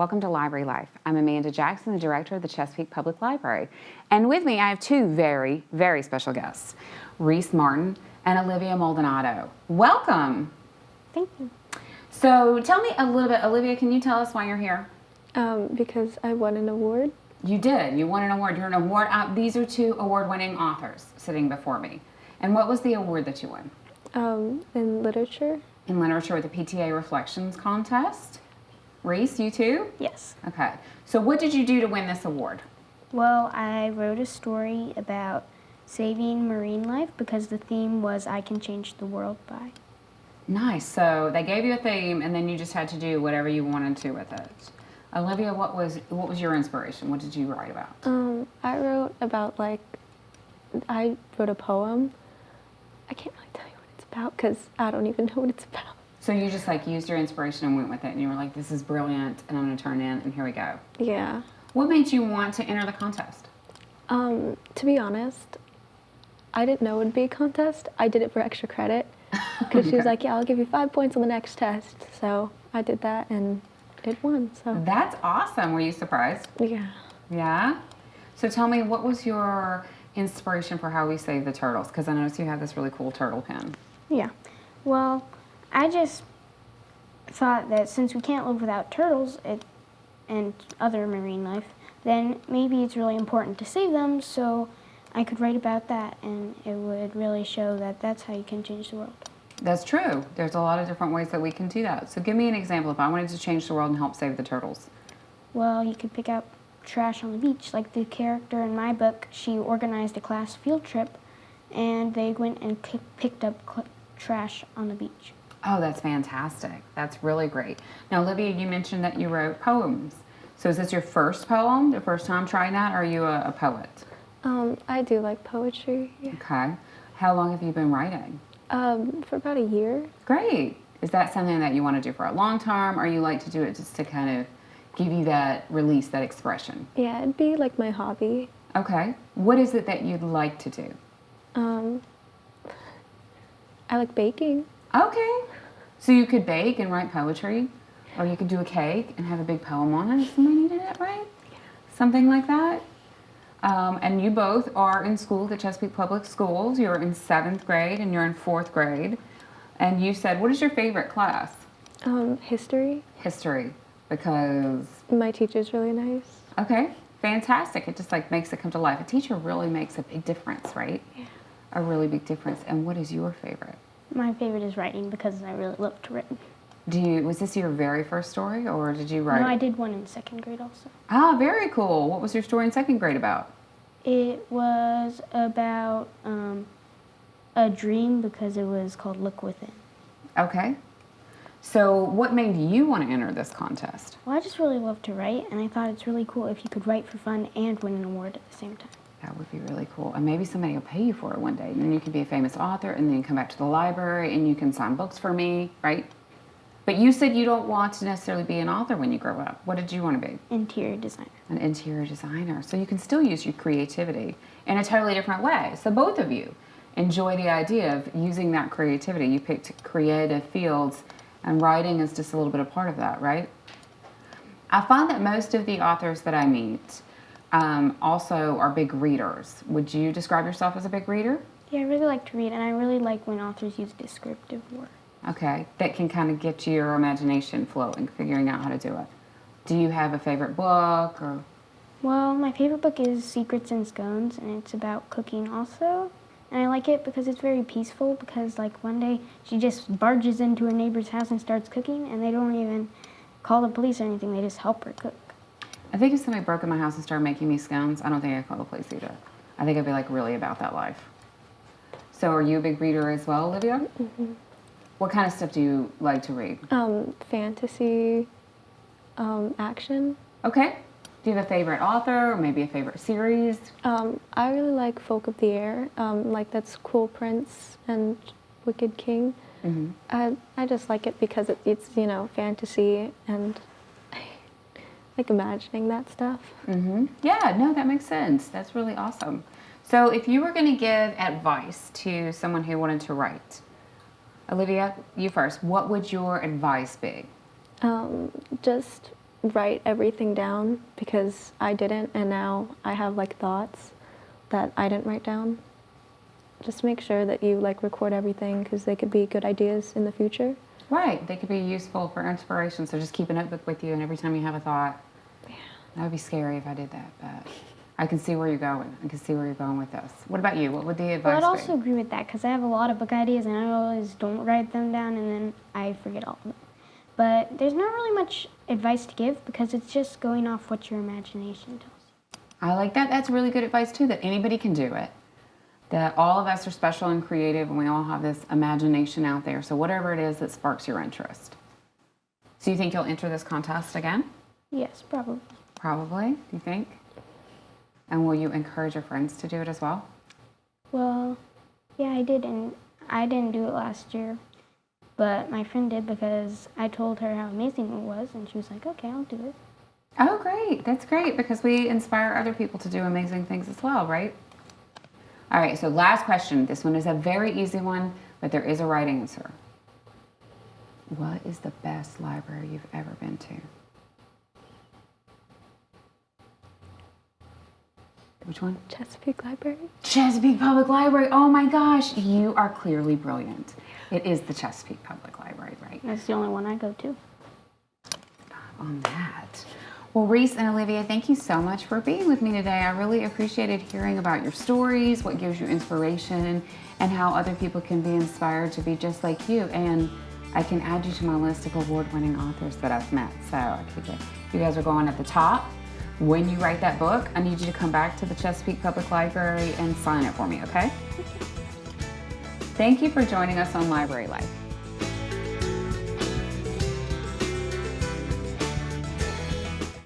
Welcome to Library Life. I'm Amanda Jackson, the director of the Chesapeake Public Library. And with me, I have two very, very special guests, Reese Martin and Olivia Maldonado. Welcome. Thank you. So tell me a little bit, Olivia, can you tell us why you're here? Because I won an award. You did. You won an award. You're an award. These are two award-winning authors sitting before me. And what was the award that you won? In literature. In literature with the PTA Reflections Contest. Reese, you too? Yes. Okay. So what did you do to win this award? Well, I wrote a story about saving marine life because the theme was I Can Change the World By. Nice. So they gave you a theme, and then you just had to do whatever you wanted to with it. Olivia, what was your inspiration? What did you write about? I wrote about I wrote a poem. I can't really tell you what it's about because I don't even know what it's about. So you just used your inspiration and went with it, and you were like, this is brilliant, and I'm going to turn in, and here we go. Yeah. What made you want to enter the contest? To be honest, I didn't know it would be a contest. I did it for extra credit because she was like, yeah, I'll give you 5 points on the next test. So I did that, and it won. So That's awesome. Were you surprised? yeah. Yeah? So tell me, what was your inspiration for how we save the turtles? Because I noticed you have this really cool turtle pin. Yeah. Well, I just thought that since we can't live without turtles and other marine life, then maybe it's really important to save them, so I could write about that, and it would really show that that's how you can change the world. That's true. There's a lot of different ways that we can do that. So give me an example if I wanted to change the world and help save the turtles. Well, you could pick up trash on the beach. Like the character in my book, she organized a class field trip, and they went and picked up trash on the beach. Oh, that's fantastic. That's really great. Now, Olivia, you mentioned that you wrote poems. So is this your first poem, the first time trying that, or are you a poet? I do like poetry. Yeah. Okay. How long have you been writing? For about a year. Great. Is that something that you want to do for a long term, or you like to do it just to kind of give you that release, that expression? Yeah, it'd be like my hobby. Okay. What is it that you'd like to do? I like baking. Okay. So you could bake and write poetry, or you could do a cake and have a big poem on it if somebody needed it, right? Something like that. And you both are in school at the Chesapeake Public Schools. You're in 7th grade and you're in 4th grade. And you said, what is your favorite class? History. History, because... My teacher's really nice. Okay, fantastic. It just makes it come to life. A teacher really makes a big difference, right? Yeah. A really big difference. And what is your favorite? My favorite is writing because I really love to write. Was this your very first story, or did you write? No, I did one in 2nd grade also. Ah, very cool. What was your story in 2nd grade about? It was about a dream because it was called Look Within. Okay. So what made you want to enter this contest? Well, I just really love to write, and I thought it's really cool if you could write for fun and win an award at the same time. That would be really cool. And maybe somebody will pay you for it one day. And then you can be a famous author and then come back to the library and you can sign books for me, right? But you said you don't want to necessarily be an author when you grow up. What did you want to be? Interior designer. An interior designer. So you can still use your creativity in a totally different way. So both of you enjoy the idea of using that creativity. You picked creative fields, and writing is just a little bit a part of that, right? I find that most of the authors that I meet also are big readers. Would you describe yourself as a big reader? Yeah, I really like to read, and I really like when authors use descriptive words. Okay, that can kind of get your imagination flowing, figuring out how to do it. Do you have a favorite book, or? Well, my favorite book is Secrets and Scones, and it's about cooking also. And I like it because it's very peaceful, because one day she just barges into her neighbor's house and starts cooking, and they don't even call the police or anything, they just help her cook. I think if somebody broke in my house and started making me scones, I don't think I'd call the police either. I think I'd be really about that life. So are you a big reader as well, Olivia? Mm-hmm. What kind of stuff do you like to read? Fantasy, action. Okay. Do you have a favorite author or maybe a favorite series? I really like Folk of the Air. That's Cool Prince and Wicked King. Mm-hmm. I just like it because it's fantasy, and I like imagining that stuff. Mm-hmm. Yeah, no, that makes sense. That's really awesome. So if you were going to give advice to someone who wanted to write, Olivia, you first, what would your advice be? Just write everything down because I didn't, and now I have like thoughts that I didn't write down. Just make sure that you like record everything because they could be good ideas in the future. Right, they could be useful for inspiration. So just keep a notebook with you, and every time you have a thought, that would be scary if I did that, but I can see where you're going. I can see where you're going with this. What about you? What would the advice Well, I'd be? also agree with that because I have a lot of book ideas and I always don't write them down and then I forget all of them. But there's not really much advice to give because it's just going off what your imagination tells you. I like that. That's really good advice too, that anybody can do it. That all of us are special and creative and we all have this imagination out there. So whatever it is that sparks your interest. So you think you'll enter this contest again? Yes, probably. Probably, do you think? And will you encourage your friends to do it as well? Well, yeah, I did, and I didn't do it last year. But my friend did because I told her how amazing it was, and she was like, okay, I'll do it. Oh, great. That's great because we inspire other people to do amazing things as well, right? All right, so last question. This one is a very easy one, but there is a right answer. What is the best library you've ever been to? Which one? Chesapeake Library. Chesapeake Public Library. Oh my gosh, you are clearly brilliant. It is the Chesapeake Public Library, right? That's the only one I go to. On that. Well, Reese and Olivia, thank you so much for being with me today. I really appreciated hearing about your stories, what gives you inspiration, and how other people can be inspired to be just like you. And I can add you to my list of award-winning authors that I've met. So you guys are going at the top. When you write that book, I need you to come back to the Chesapeake Public Library and sign it for me, okay? Thank you for joining us on Library Life.